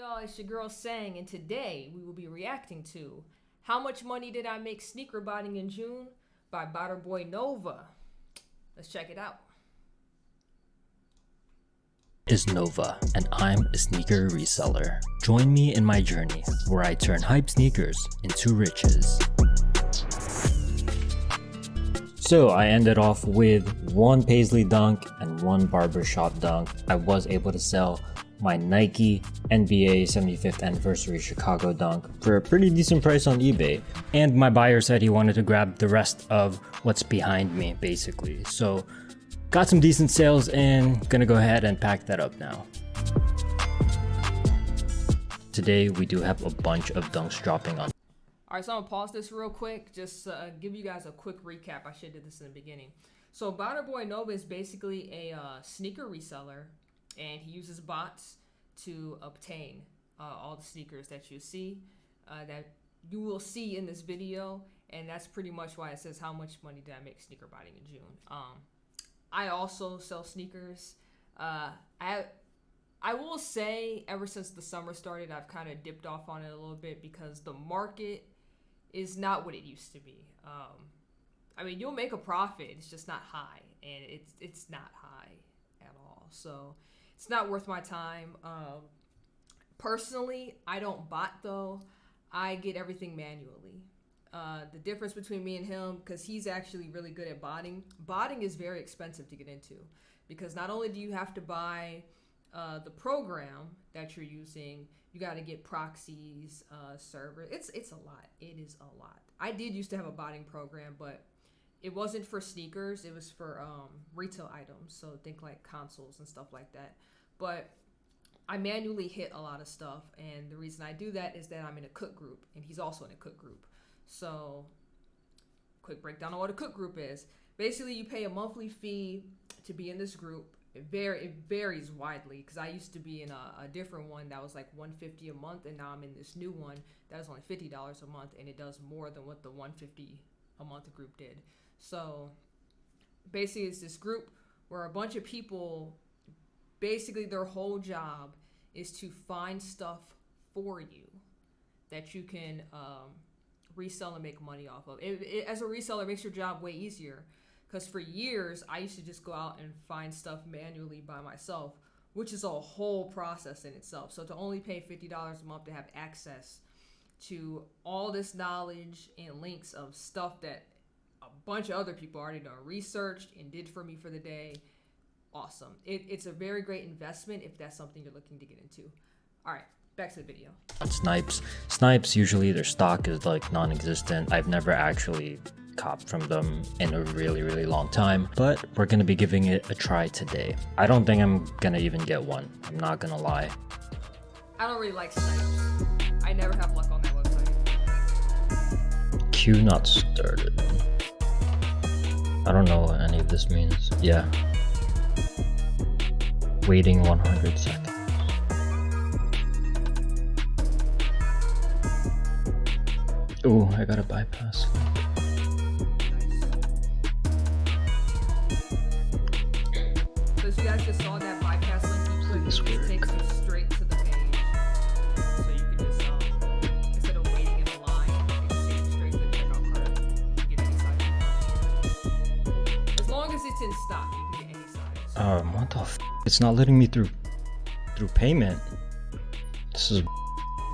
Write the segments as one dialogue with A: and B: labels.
A: y'all, it's your girl Sang, and today we will be reacting to How Much Money Did I Make Sneaker Botting in June by Boy Nova. Let's check it out.
B: Is Nova, and I'm a sneaker reseller. Join me in my journey where I turn hype sneakers into riches. So I ended off with one Paisley dunk and one barbershop dunk. I was able to sell my Nike NBA 75th anniversary Chicago dunk for a pretty decent price on eBay. And my buyer said he wanted to grab the rest of what's behind me, basically. So got some decent sales in, gonna go ahead and pack that up now. Today we do have a bunch of dunks dropping on.
A: Alright, so I'm gonna pause this real quick, just give you guys a quick recap. I should have did this in the beginning. So Boy Nova is basically a sneaker reseller, and he uses bots to obtain all the sneakers that you see, that you will see in this video, and that's pretty much why it says how much money did I make sneaker botting in June. I also sell sneakers. I will say ever since the summer started, I've kind of dipped off on it a little bit because the market is not what it used to be. I mean, you'll make a profit, it's just not high, and it's not high at all. So it's not worth my time. Personally, I don't bot though. I get everything manually. The difference between me and him, because he's actually really good at botting. Botting is very expensive to get into because not only do you have to buy the program that you're using, you got to get proxies, server. It's a lot. It is a lot. I did used to have a botting program, but it wasn't for sneakers. It was for retail items. So think like consoles and stuff like that. But I manually hit a lot of stuff, and the reason I do that is that I'm in a cook group, and he's also in a cook group. So, quick breakdown on what a cook group is. Basically, you pay a monthly fee to be in this group. It varies widely because I used to be in a different one that was like $150 a month, and now I'm in this new one that is only $50 a month, and it does more than what the $150 a month group did. So, basically, it's this group where a bunch of people, basically their whole job is to find stuff for you that you can resell and make money off of. As a reseller, it makes your job way easier because for years I used to just go out and find stuff manually by myself, which is a whole process in itself. So to only pay $50 a month to have access to all this knowledge and links of stuff that a bunch of other people already done researched and did for me for the day, awesome. It's a very great investment if that's something you're looking to get into. All right, back to the video.
B: Snipes, usually their stock is like non-existent. I've never actually copped from them in a really long time, but we're gonna be giving it a try today. I don't think I'm gonna even get one, I'm not gonna lie.
A: I don't really like snipes. I never have luck on that website.
B: Queue not started. I don't know what any of this means. Yeah. Waiting 100 seconds. Ooh, I got a bypass.
A: So as you guys just saw that bypass link he put, it takes you straight to the page. So you can just, instead of waiting in a line, you can take straight to the checkout cart. You get any size you want. As long as it's in stock, you can get any size.
B: What the f? It's not letting me through payment. This is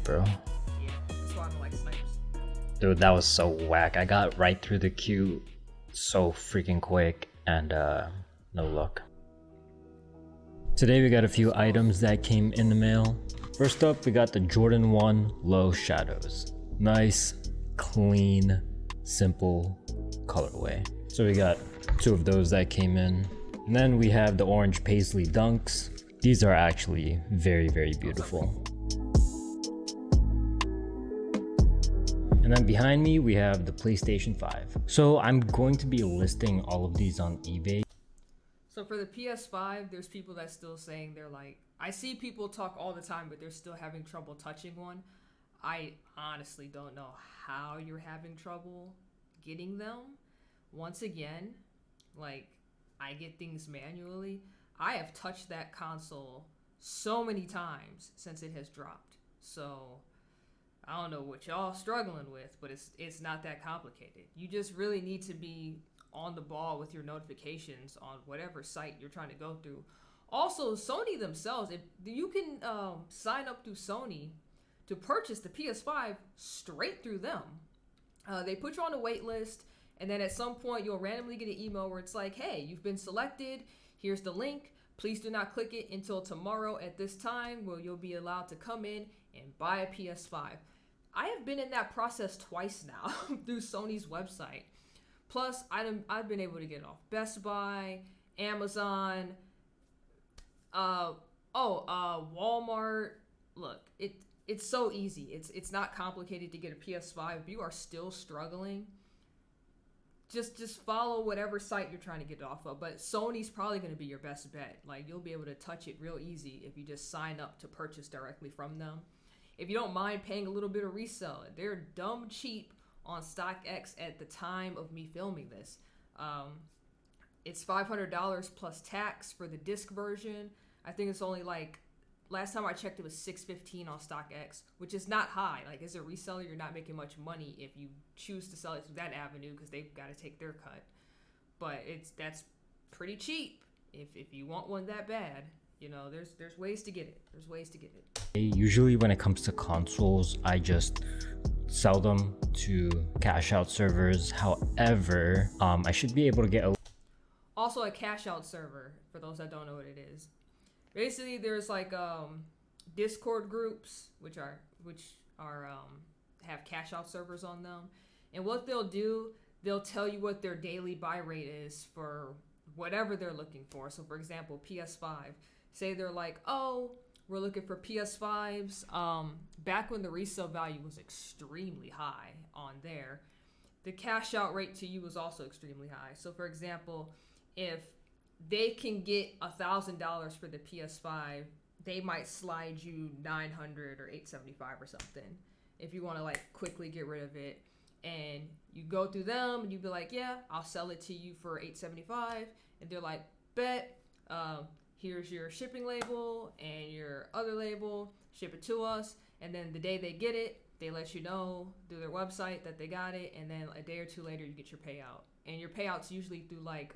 B: bro.
A: Yeah, that's why I don't like snipes.
B: Dude, that was so whack. I got right through the queue so freaking quick, and no luck. Today we got a few items that came in the mail. First up, we got the Jordan 1 Low Shadows. Nice, clean, simple colorway. So we got two of those that came in. And then we have the orange Paisley Dunks. These are actually very beautiful. And then behind me, we have the PlayStation 5. So I'm going to be listing all of these on eBay.
A: So for the PS5, there's people that's still saying they're like, I see people talk all the time, but they're still having trouble touching one. I honestly don't know how you're having trouble getting them. Once again, like, I get things manually. I have touched that console so many times since it has dropped. So I don't know what y'all struggling with, but it's not that complicated. You just really need to be on the ball with your notifications on whatever site you're trying to go through. Also, Sony themselves, if you can sign up through Sony to purchase the PS5 straight through them. They put you on a wait list, and then at some point you'll randomly get an email where it's like, hey, you've been selected. Here's the link. Please do not click it until tomorrow at this time, where you'll be allowed to come in and buy a PS5. I have been in that process twice now through Sony's website. Plus, I've been able to get it off Best Buy, Amazon, Walmart. Look, it's so easy. It's not complicated to get a PS5. If you are still struggling, just follow whatever site you're trying to get it off of. But Sony's probably going to be your best bet. Like, you'll be able to touch it real easy if you just sign up to purchase directly from them. If you don't mind paying a little bit of resale, they're dumb cheap on StockX at the time of me filming this. It's $500 plus tax for the disc version. I think it's only like, last time I checked, it was $615 on StockX, which is not high. Like, as a reseller, you're not making much money if you choose to sell it through that avenue, because they've got to take their cut. But that's pretty cheap if you want one that bad. You know, there's ways to get it. There's ways to get it.
B: Usually when it comes to consoles, I just sell them to cash out servers. However, I should be able to get
A: also a cash out server, for those that don't know what it is. Basically, there's like Discord groups which are have cash out servers on them, and what they'll do, they'll tell you what their daily buy rate is for whatever they're looking for. So for example, PS5, say they're like, oh, we're looking for PS5s. Back when the resale value was extremely high on there, the cash out rate to you was also extremely high. So for example, if they can get $1,000 for the PS5, they might slide you $900 or $875 or something if you want to like quickly get rid of it. And you go through them and you'd be like, yeah, I'll sell it to you for $875. And they're like, bet, here's your shipping label and your other label, ship it to us. And then the day they get it, they let you know through their website that they got it. And then a day or two later, you get your payout. And your payout's usually through like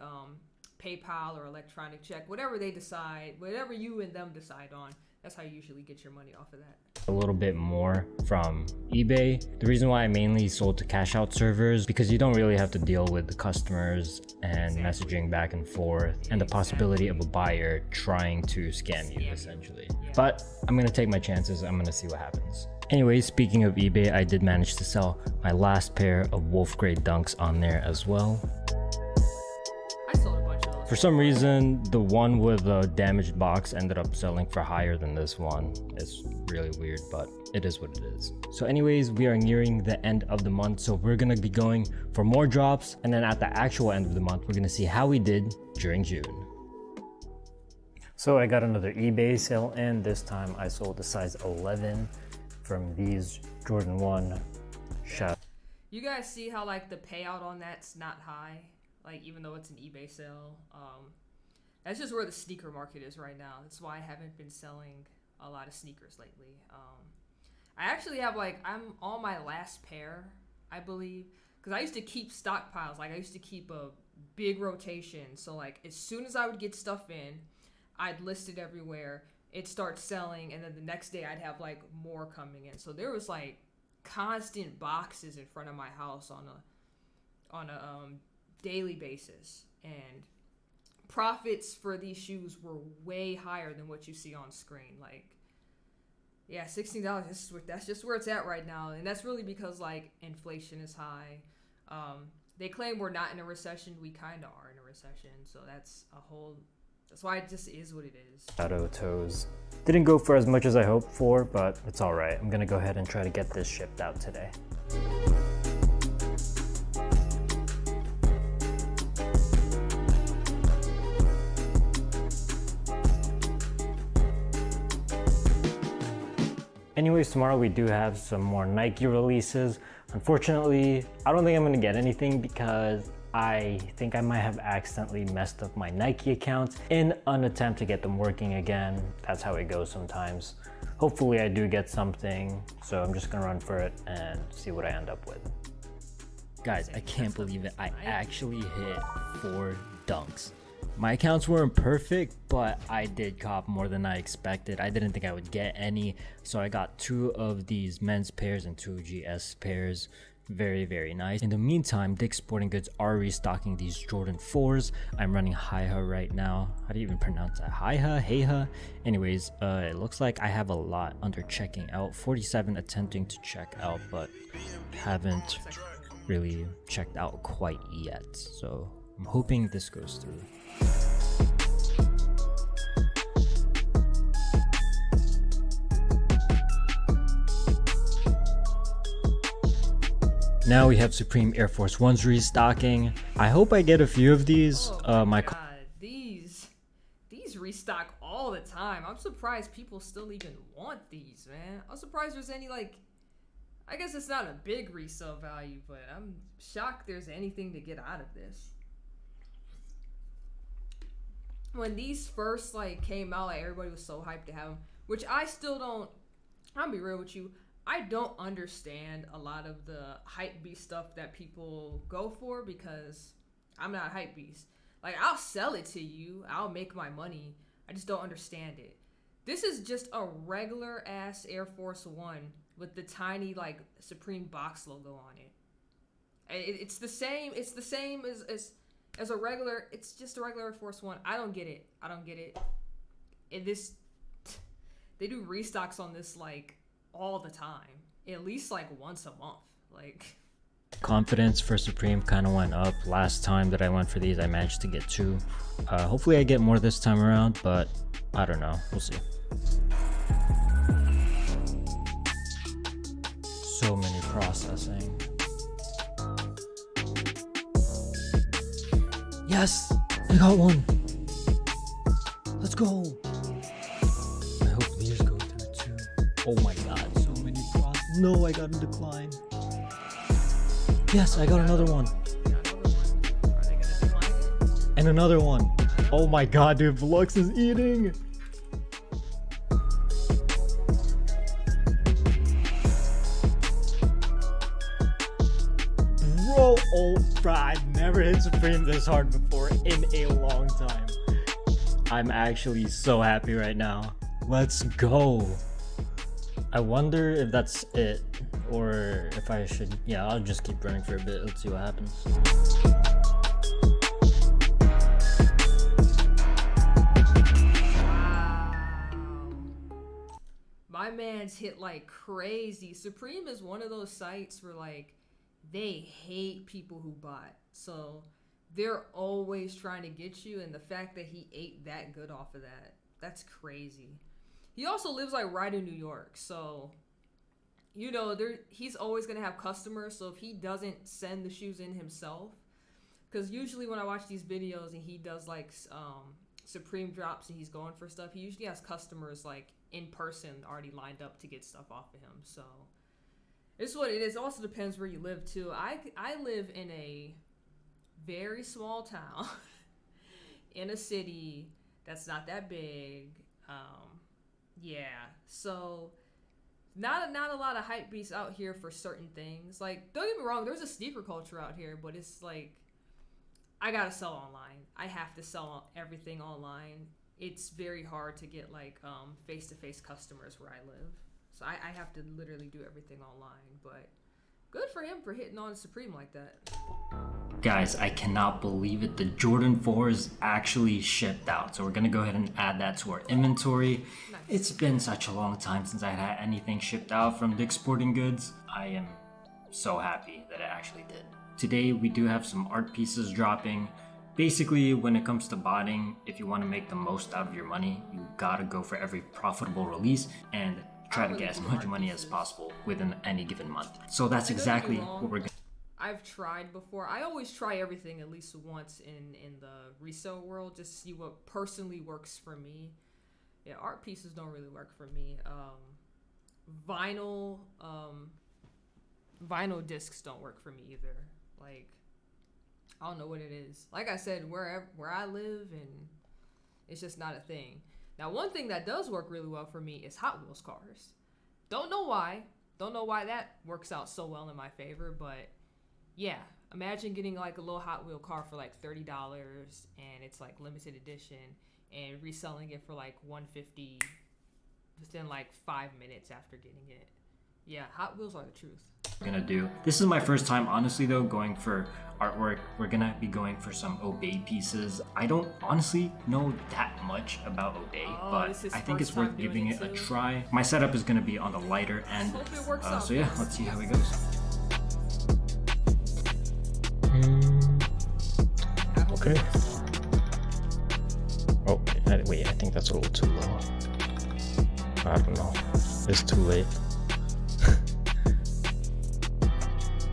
A: PayPal or electronic check, whatever they decide, whatever you and them decide on. That's how you usually get your money off of that.
B: a little bit more from eBay. The reason why I mainly sold to cash out servers, because you don't really have to deal with the customers and messaging back and forth and the possibility of a buyer trying to scam you essentially. But I'm gonna take my chances. I'm gonna see what happens. Anyway, speaking of eBay, I did manage to sell my last pair of wolf grade dunks on there as well. For some reason, the one with the damaged box ended up selling for higher than this one. It's really weird, but it is what it is. So anyways, we are nearing the end of the month, so we're gonna be going for more drops, and then at the actual end of the month, we're gonna see how we did during June. So I got another eBay sale, and this time I sold the size 11 from these Jordan 1 shot.
A: You guys see how like the payout on that's not high? Like, even though it's an eBay sale, that's just where the sneaker market is right now. That's why I haven't been selling a lot of sneakers lately. I actually have I'm on my last pair, I believe, because I used to keep stockpiles. Like, I used to keep a big rotation. So like, as soon as I would get stuff in, I'd list it everywhere. It'd start selling, and then the next day I'd have like more coming in. So there was like constant boxes in front of my house on a daily basis, and profits for these shoes were way higher than what you see on screen. Like, yeah, $16, that's just where it's at right now, and that's really because like inflation is high. They claim we're not in a recession. We kind of are in a recession, so that's why it just is what it is.
B: Shadow toes didn't go for as much as I hoped for, but it's all right. I'm gonna go ahead and try to get this shipped out today. Anyways, tomorrow we do have some more Nike releases. Unfortunately, I don't think I'm gonna get anything because I think I might have accidentally messed up my Nike account in an attempt to get them working again. That's how it goes sometimes. hopefully I do get something. So I'm just gonna run for it and see what I end up with. Guys, I can't believe it. I actually hit 4 dunks. My accounts weren't perfect, but I did cop more than I expected. I didn't think I would get any, so I got 2 of these men's pairs and 2 GS pairs. Very, very nice. In the meantime, Dick's Sporting Goods are restocking these Jordan 4s. I'm running Haiha right now. How do you even pronounce that? Haiha? Heiha? Anyways, it looks like I have a lot under checking out. 47 attempting to check out, but haven't really checked out quite yet. So I'm hoping this goes through. Now we have Supreme Air Force Ones restocking. I hope I get a few of these.
A: Oh my God, these restock all the time. I'm surprised people still even want these, man. I'm surprised there's any, like, I guess it's not a big resale value, but I'm shocked there's anything to get out of this. When these first, like, came out, like, everybody was so hyped to have them, which I still don't. I'll be real with you, I don't understand a lot of the hype beast stuff that people go for, because I'm not a hype beast. Like, I'll sell it to you, I'll make my money, I just don't understand it. This is just a regular ass Air Force One with the tiny, like, Supreme box logo on it. It's the same as a regular, it's just a regular Air Force One. I don't get it. They do restocks on this, like, all the time, at least like once a month. Like,
B: confidence for Supreme kind of went up. Last time that I went for these, I managed to get 2. Hopefully I get more this time around, but I don't know, we'll see. So many processing. Yes, I got one. Let's go. I hope these go through too. Oh my God, so many process. No, I got a decline. Yes, I got another one. And another one. Oh my God, dude, Flux is eating. Bro, I've never hit Supreme this hard before in a long time. I'm actually so happy right now. Let's go. I wonder if that's it, or if I should, yeah, I'll just keep running for a bit. Let's see what happens.
A: wow. My man's hit like crazy. Supreme is one of those sites where, like, they hate people who bought. So they're always trying to get you, and the fact that he ate that good off of that, that's crazy. He also lives, like, right in New York, so, you know, he's always gonna have customers. So if he doesn't send the shoes in himself, because usually when I watch these videos and he does, like, Supreme drops and he's going for stuff, he usually has customers, like, in person already lined up to get stuff off of him. So it's what it is. It also depends where you live too. I live in a very small town in a city that's not that big. Yeah, so not a lot of hype beasts out here for certain things. Like, don't get me wrong, there's a sneaker culture out here, but it's like, I gotta sell online. I have to sell everything online. It's very hard to get, like, face-to-face customers where I live. So I have to literally do everything online, but good for him for hitting on Supreme like that.
B: Guys, I cannot believe it. The Jordan 4 is actually shipped out. So we're going to go ahead and add that to our inventory.
A: Nice.
B: It's been such a long time since I had anything shipped out from Dick's Sporting Goods. I am so happy that it actually did. Today we do have some art pieces dropping. Basically, when it comes to botting, if you want to make the most out of your money, you gotta go for every profitable release and try to get as much money as possible within any given month. So that's exactly what we're gonna.
A: I've tried before. I always try everything at least once in the resale world, just to see what personally works for me. Yeah, art pieces don't really work for me. Vinyl discs don't work for me either. Like, I don't know what it is. Like I said, where I live, and it's just not a thing. Now, one thing that does work really well for me is Hot Wheels cars. Don't know why. Don't know why that works out so well in my favor, but yeah. Imagine getting like a little Hot Wheel car for like $30 and it's like limited edition and reselling it for like $150 within like 5 minutes after getting it. Yeah, Hot Wheels are the truth.
B: Gonna do. This is my first time, honestly though, going for artwork. We're gonna be going for some Obey pieces. I don't honestly know that much about Obey, but I think it's worth giving it a try. My setup is gonna be on the lighter end, so yeah, let's see how it goes. Okay. Oh, wait, I think that's a little too low. I don't know. It's too late.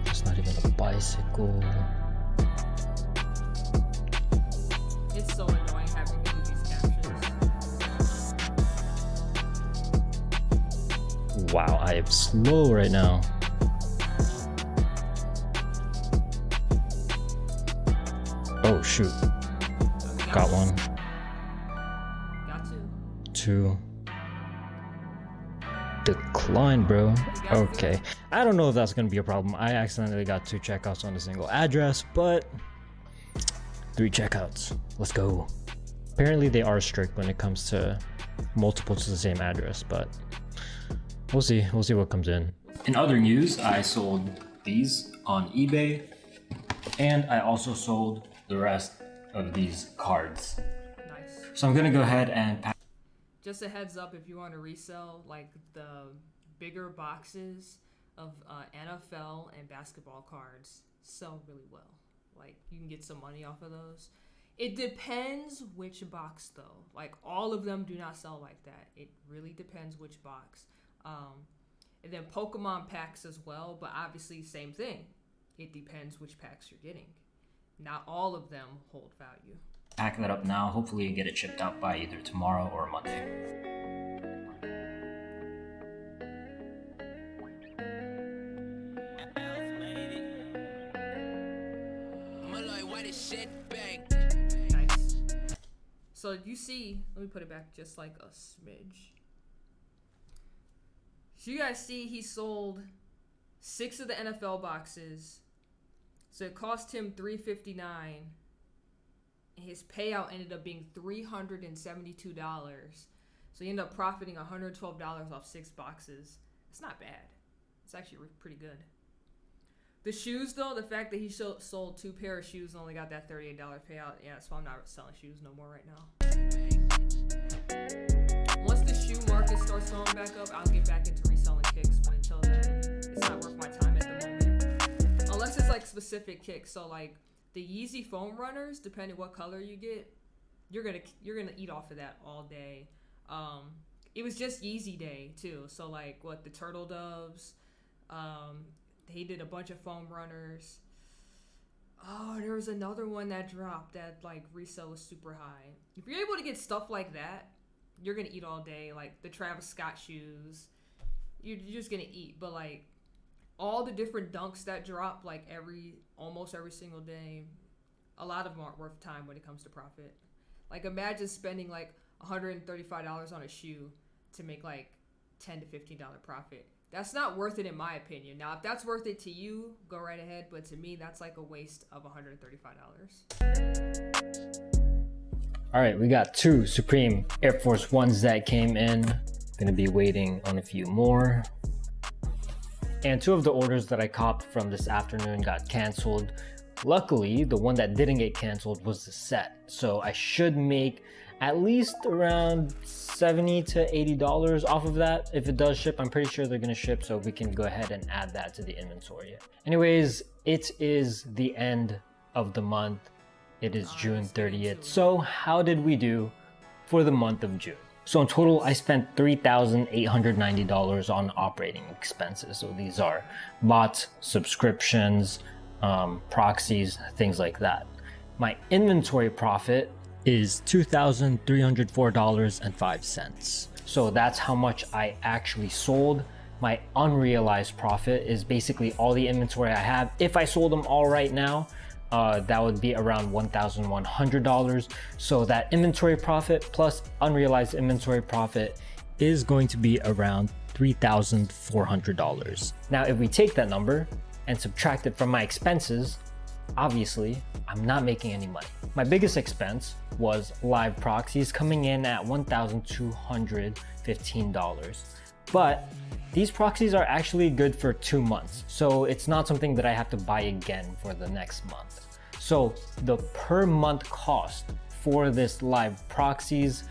B: It's not even a bicycle.
A: It's so annoying having to do these captions.
B: Wow, I am slow right now. Oh shoot. Got one.
A: Got
B: two. Decline, bro. Okay. I don't know if that's gonna be a problem. I accidentally got 2 checkouts on a single address, but 3 checkouts. Let's go. Apparently they are strict when it comes to multiples to the same address, but we'll see. We'll see what comes in. In other news, I sold these on eBay, and I also sold the rest of these cards.
A: Nice.
B: So I'm gonna go ahead and pack.
A: Just a heads up, if you want to resell like the bigger boxes of NFL and basketball cards, sell really well. Like you can get some money off of those. It depends which box though. Like all of them do not sell like that. It really depends which box. And then Pokemon packs as well, but obviously same thing. It depends which packs you're getting. Not all of them hold value.
B: Pack that up now. Hopefully get it shipped out by either tomorrow or Monday.
A: Nice. So you see, let me put it back just like a smidge. So you guys see he sold 6 of the NFL boxes. So it cost him $359. His payout ended up being $372. So he ended up profiting $112 off 6 boxes. It's not bad. It's actually pretty good. The shoes, though, the fact that he sold 2 pair of shoes and only got that $38 payout, yeah, that's why I'm not selling shoes no more right now. Once the shoe market starts going back up, I'll get back into reselling kicks, but until then, it's not worth my time at the moment. Unless it's like specific kicks, so like the Yeezy foam runners, depending what color you get, you're gonna eat off of that all day. It was just Yeezy day too, so like what the Turtle Doves, they did a bunch of foam runners. Oh, there was another one that dropped that like resale was super high. If you're able to get stuff like that, you're gonna eat all day. Like the Travis Scott shoes, you're just gonna eat. But like all the different dunks that drop like almost every single day, a lot of them aren't worth time when it comes to profit. Like imagine spending like $135 on a shoe to make like $10 to $15 profit. That's not worth it in my opinion. Now, if that's worth it to you, go right ahead. But to me, that's like a waste of $135.
B: All right, we got 2 Supreme Air Force Ones that came in. Gonna be waiting on a few more. And 2 of the orders that I copped from this afternoon got canceled. Luckily, the one that didn't get canceled was the set. So I should make at least around $70 to $80 off of that. If it does ship, I'm pretty sure they're gonna ship, so we can go ahead and add that to the inventory. Anyways, it is the end of the month. It is June 30th. So how did we do for the month of June? So in total, I spent $3,890 on operating expenses. So these are bots, subscriptions, proxies, things like that. My inventory profit is $2,304.05. So that's how much I actually sold. My unrealized profit is basically all the inventory I have. If I sold them all right now, that would be around $1,100. So that inventory profit plus unrealized inventory profit is going to be around $3,400. Now, if we take that number and subtract it from my expenses, obviously, I'm not making any money. My biggest expense was live proxies coming in at $1,215. But these proxies are actually good for 2 months. So it's not something that I have to buy again for the next month. So the per month cost for this live proxies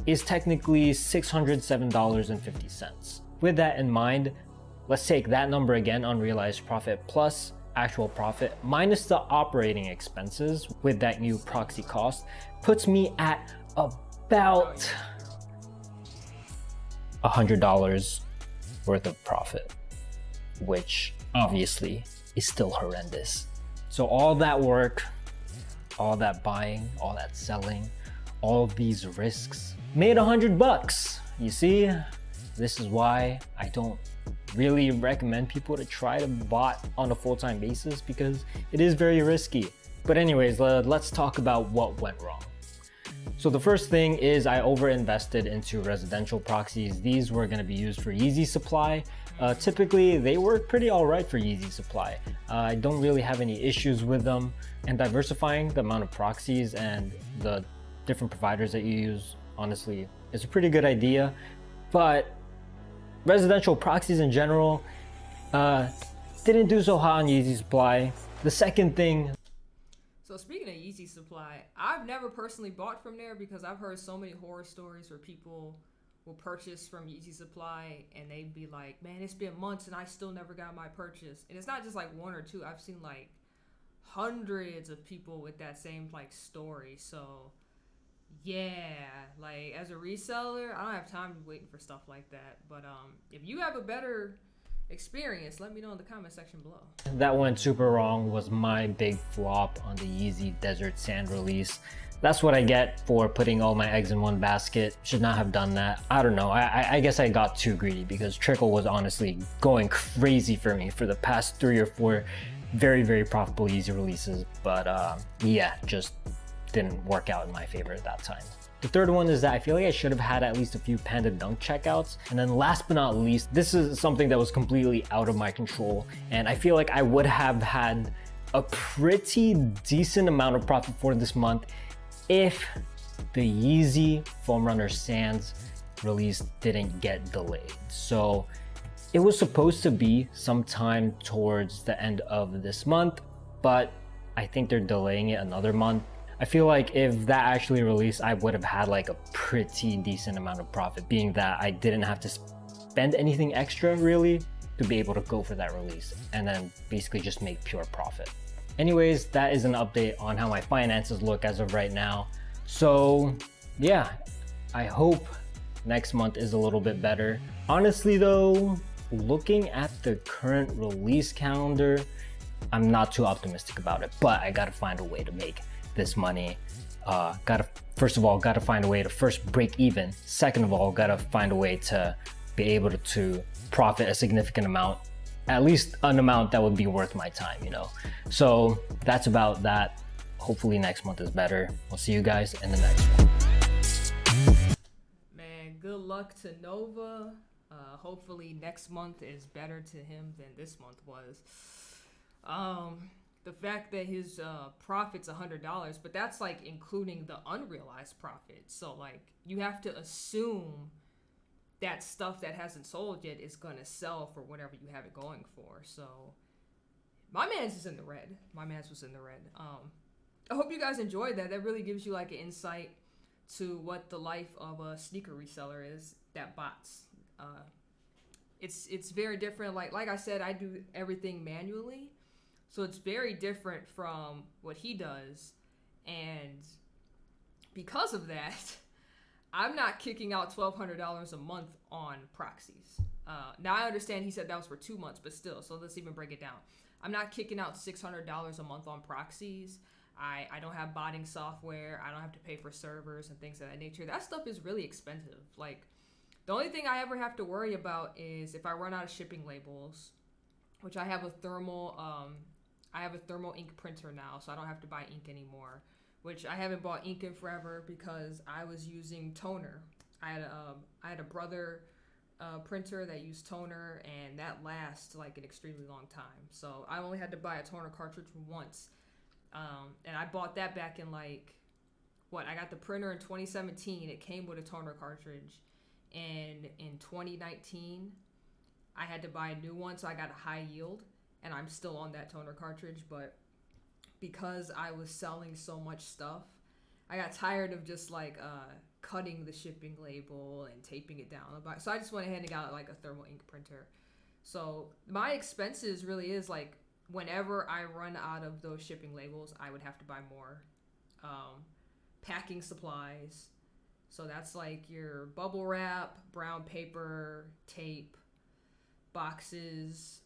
B: is technically $607.50. With that in mind, let's take that number again, unrealized profit plus actual profit minus the operating expenses with that new proxy cost, puts me at about $100 worth of profit, which obviously is still horrendous. So all that work, all that buying, all that selling, all these risks made $100. You see, this is why I don't really recommend people to try to bot on a full-time basis, because it is very risky. But anyways, let's talk about what went wrong. So the first thing is I overinvested into residential proxies. These were going to be used for Yeezy Supply. Typically, they work pretty all right for Yeezy Supply. I don't really have any issues with them. And diversifying the amount of proxies and the different providers that you use, honestly, is a pretty good idea. But residential proxies in general didn't do so hot on Yeezy Supply. The second thing.
A: So speaking of Yeezy Supply, I've never personally bought from there because I've heard so many horror stories where people will purchase from Yeezy Supply and they'd be like, man, it's been months and I still never got my purchase. And it's not just like one or two. I've seen like hundreds of people with that same like story. So yeah, like as a reseller, I don't have time waiting for stuff like that. But if you have a better experience, let me know in the comment section below.
B: That went super wrong, was my big flop on the Yeezy Desert Sand release. That's what I get for putting all my eggs in one basket. Should not have done that. I don't know, I guess I got too greedy because Trickle was honestly going crazy for me for the past 3 or 4 very, very profitable Yeezy releases. But yeah, just didn't work out in my favor at that time. The third one is that I feel like I should have had at least a few Panda Dunk checkouts. And then last but not least, this is something that was completely out of my control. And I feel like I would have had a pretty decent amount of profit for this month if the Yeezy Foam Runner Sands release didn't get delayed. So it was supposed to be sometime towards the end of this month, but I think they're delaying it another month. I feel like if that actually released, I would have had like a pretty decent amount of profit, being that I didn't have to spend anything extra really to be able to go for that release and then basically just make pure profit. Anyways, that is an update on how my finances look as of right now. So yeah, I hope next month is a little bit better. Honestly though, looking at the current release calendar, I'm not too optimistic about it, but I gotta find a way to make this money. First of all, gotta find a way to first break even. Second of all, gotta find a way to be able to profit a significant amount, at least an amount that would be worth my time, you know? So that's about that. Hopefully next month is better. We'll see you guys in the next one.
A: Man, good luck to Nova. Hopefully next month is better to him than this month was. The fact that his profit's $100, but that's like including the unrealized profit. So like you have to assume that stuff that hasn't sold yet is gonna sell for whatever you have it going for. So my man's is in the red. My man's was in the red. I hope you guys enjoyed that. That really gives you like an insight to what the life of a sneaker reseller is that bots. It's very different. Like I said, I do everything manually. So it's very different from what he does. And because of that, I'm not kicking out $1,200 a month on proxies. Now I understand he said that was for 2 months, but still, so let's even break it down. I'm not kicking out $600 a month on proxies. I don't have botting software. I don't have to pay for servers and things of that nature. That stuff is really expensive. Like, the only thing I ever have to worry about is if I run out of shipping labels, which I have a thermal I have a thermal ink printer now, so I don't have to buy ink anymore, which I haven't bought ink in forever because I was using toner. I had a brother printer that used toner, and that lasts like an extremely long time. So I only had to buy a toner cartridge once, and I bought that back in like I got the printer in 2017. It came with a toner cartridge, and in 2019 I had to buy a new one, so I got a high yield, and I'm still on that toner cartridge. But because I was selling so much stuff, I got tired of just like cutting the shipping label and taping it down. So I just went ahead and got like a thermal ink printer. So my expenses really is like whenever I run out of those shipping labels, I would have to buy more. Packing supplies. So that's like your bubble wrap, brown paper, tape, boxes,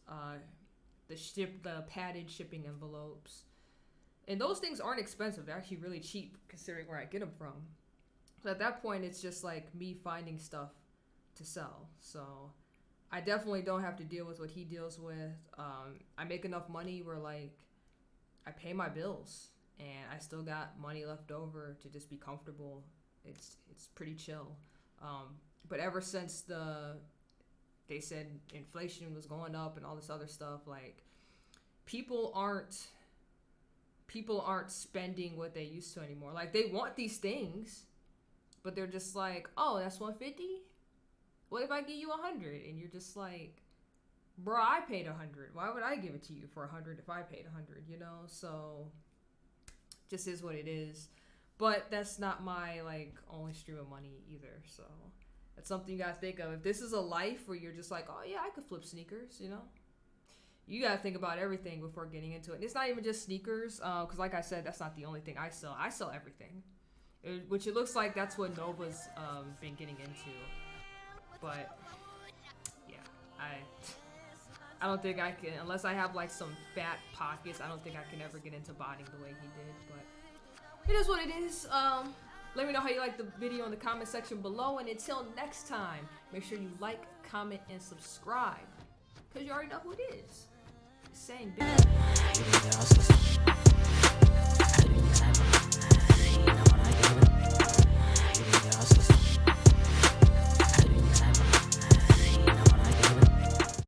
A: the padded shipping envelopes. And those things aren't expensive. They're actually really cheap considering where I get them from. So at that point, it's just like me finding stuff to sell. So I definitely don't have to deal with what he deals with. I make enough money where like I pay my bills and I still got money left over to just be comfortable. It's pretty chill. But ever since they said inflation was going up and all this other stuff, like people aren't spending what they used to anymore. Like they want these things, but they're just like, oh, that's $150. What if I give you $100? And you're just like, bro, I paid $100. Why would I give it to you for $100 if I paid $100? You know, so just is what it is. But that's not my like only stream of money either. So that's something you gotta think of. If this is a life where you're just like, oh yeah, I could flip sneakers, you know, you gotta think about everything before getting into it. And it's not even just sneakers, because like I said, that's not the only thing I sell. I sell everything, which it looks like that's what Nova's been getting into. But yeah, I don't think I can, unless I have like some fat pockets. I don't think I can ever get into botting the way he did. But it is what it is. Let me know how you like the video in the comment section below. And until next time, make sure you like, comment, and subscribe, because you already know who it is. Saying big.